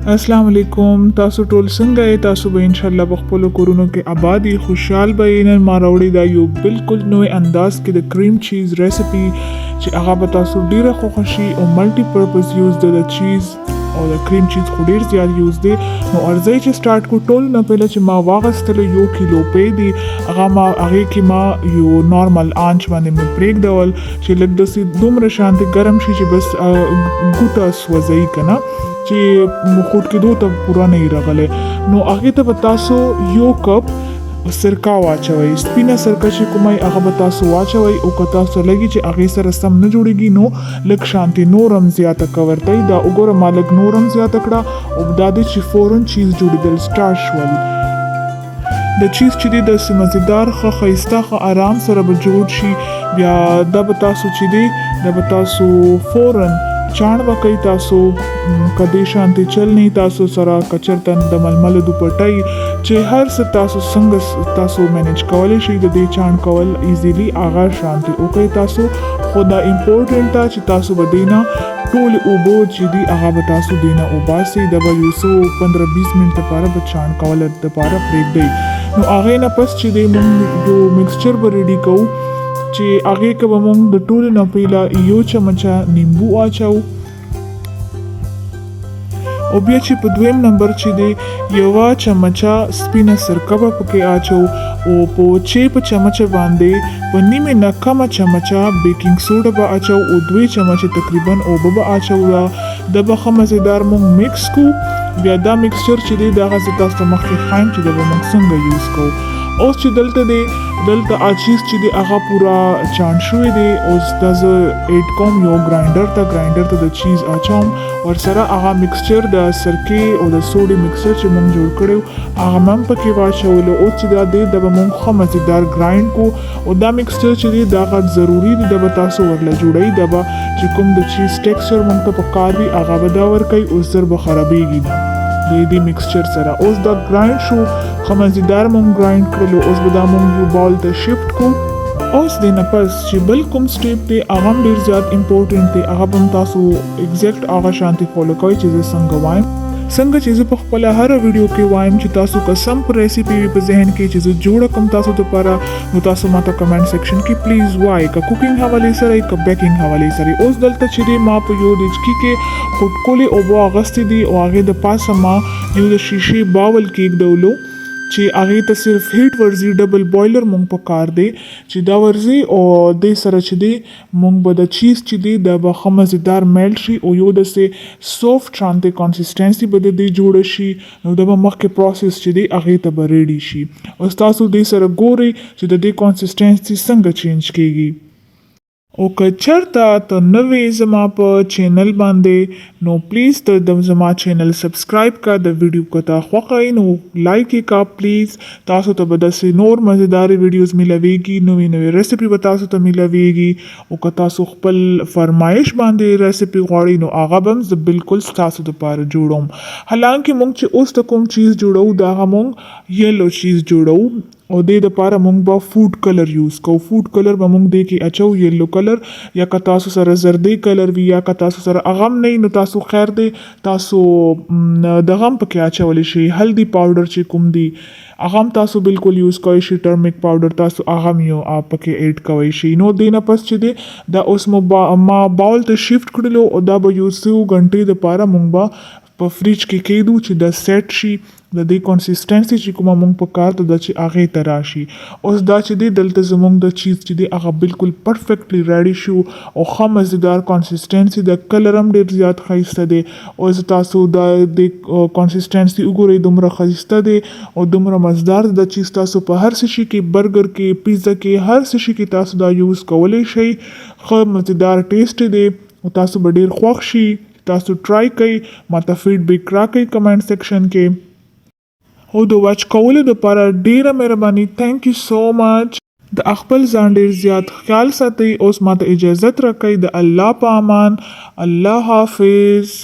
السلام علیکم. تاسو ټول څنګه یې؟ تاسو به انشاءالله په خپلو کورونو کې آباد خوشحال به یې. نن ما راوړی دا یو بالکل نوی انداز کې د کریم چیز ریسپي چې هغه به تاسو ډیره خوښه شي او ملټي پرپز یوز د چیز او د کریم چیز خو ډیر زیات یوز دی. نو ارزی چې سٹارټ کو ټول نه پهله چې ما واغستلو 1 کیلو پې دی هغه کې ما یو نارمل آنچ باندې مې پرېږدول چې لږ داسې دومره شانتې ګرم شي چې بس ګوته سوځوي که نه چې خوټ کېدو ته پوره نه راغلی. نو هغې ته به تاسو 1 کپ سرکه واچوئ. سپینه سرکه چې کومه هغه به تاسو واچوئ او که تاسو لګي چې هغې سره سم نه جوړېږي نو لږ شانتې نور هم زیاته که ورته دا وګوره ما لږ نور هم زیاته کړه او دا دی چې فورن چیز جوړېدل سټارټ شول. د چیز چې دی داسې مزیدار ښه ښایسته ښه آرام سره به جوړ شي. بیا دا به تاسو چې دی دا به تاسو فورن چاڼ به کوي. تاسو که دې شانتې چل نه تاسو سره که چېرته د ململو دوپټۍ چې هر څه تاسو څنګه تاسو مینیج کولی شئ د دې چاڼ کول ایزیلی هغه شانتې وکړئ تاسو. خو دا امپورټنټ ده چې تاسو به دې نه ټولې اوبه چې دي هغه به تاسو دې نه وباسئ. دا به یو څه 15-20 منټ لپاره به چاڼ کول دپاره پرېږدئ. نو هغې نه پس چې دی موږ یو میکسچر به ریډي کوو چې هغې که به موږ د ټولو نه پهله 1 چمچه نیمبو واچوو او بیا چې په 2م نمبر چې دی 1 چمچه سپینه سرکه به پکې اچوو او په 6 چمچه باندې په نیمه نه کمه چمچه بیکینګ سوډا به اچوو او 2 چمچه تقریبا اوبه به اچوو. دا به ښه مزیدار موږ میکس کوو. بیا دا میکسچر چې دی دغه زه تاسو ته مخکې ښایم چې دا به موږ څنګه یوز کوو. اوس چې دلته دی دلته چیز چې دی هغه پوره چاڼ شوی دی. اوس دا زه ایډ کوم یو ګراینډر ته د چیز اچوم ورسره هغه میکسچر د سرکې او د سوډي میکسچر چې موږ جوړ کړی هغه هم پکې واچولو. اوس چې دا دی دا به موږ ښه مزیدار ګرایند کو او دا میکسچر چې دی دا غټ ضروري دی دا به تاسو ورله جوړوئ. دا به چې کوم د چیز ټیکسچر موږ ته پکار وي هغه به دا ورکوي اوس زر به خرابېږي نه د دې میکسچر سره. اوس دا ګرایند شو ښه مزیدار موږ ګرایند کړلو. اوس به دا موږ یو باول ته شفټ کو. اوس دې نه پس چې بل کوم سټیپ دی هغه هم ډېر زیات امپورټنټ دی. هغه به هم تاسو اګزیکټ هغه شانتې فالو کوئ چې زه څنګه وایم. څنګه چې زه په خپله هره ویډیو کې وایم چې تاسو که سم په ریسیپي وي په ذهن کې چې زه جوړه کوم تاسو دپاره نو تاسو ماته کمنټ سیکشن کې پلیز وایئ که کوکینګ حوالې سره که بیکینګ حوالې سره. اوس دلته چې دی ما په یو دیچکي کې خټکولې اوبه اغوستې دي او هغې د پاسه ما یو د شیشې باول کېږدولو چې هغې ته صرف هیټ ورځي. ډبل بویلر مونږ په کار دی چې دا ورځي او دې سره چې دی مونږ به د چیز چې دی دا به ښه مزیدار میلټ شي او یو داسې سافټ شانتې کنسسټنسي به د دې جوړه شي. نو دا به مخکې پروسس چې دی هغې ته به ریډي شي. اوس تاسو دې سره ګورئ چې د دې کنسسټنسي څنګه چینج کېږي. او که چېرته ته نوې زما په چینل باندې نو پلیز ته زما چینل سبسکرایب کا. د ویډیو که تا خوښه نو لایک یې کا پلیز. تاسو ته به داسې نور مزیدارې ویډیوز میلاویږي نوې ریسیپي به تاسو ته میلاویږي. او که تاسو خپل فرمایش باندې ریسیپي غواړئ نو هغه به هم زه بالکل ستاسو دپاره جوړوم. حالانکه موږ چې اوس ته کوم چیز جوړو دا هغه موږ یلو چیز جوړو او دې دپاره موږ به فوډ کلر یوز کوو. فوډ کلر به موږ دې کې اچو یلو کلر یا که تاسو سره زردی کلر وي یا که تاسو سره هغه هم نه نو تاسو خیر دی تاسو دغه هم پکې اچولی شئ. هلدي پاوډر چې کوم دی هغه هم تاسو بالکل یوز کوئ شئ. ټرمک پاوډر تاسو هغه هم یو پکې ایډ کوئ شئ. نو دې نه پس چې دی دا اوس ما باول ته شفټ کړلو او دا به یو څو غنټې دپاره موږ به په فریج کې کېږدو چې دا سیټ شي د دې کنسسټنسي چې کومه موږ په کار ته ده چې هغې ته راشي. اوس دا چې دی دلته زموږ د چیز چې دی هغه بالکل پرفیکټلی ریډي شو او ښه مزیدار کنسسټنسي د کلر هم ډېر زیات ښایسته دی. اوس تاسو د کنسسټنسي وګورئ دومره ښایسته دی او دومره مزدار د چیز تاسو په هر څه شي کې برګر کې پیزا کې هر څه شي کې تاسو دا یوز کولی شئ. ښه مزیدار ټیسټ دی او تاسو به ډېر خوښ شي. تاسو ټرای کوئ ماته فیډبیک راکئ کمنټ سیکشن کې. او د واچ کولو دپاره ډیره مهرباني. تھینک یو سو مچ. د خپل ځان ډیر زیات خیال ساتئ. اوس ماته اجازت راکئ. د الله په امان. الله حافظ.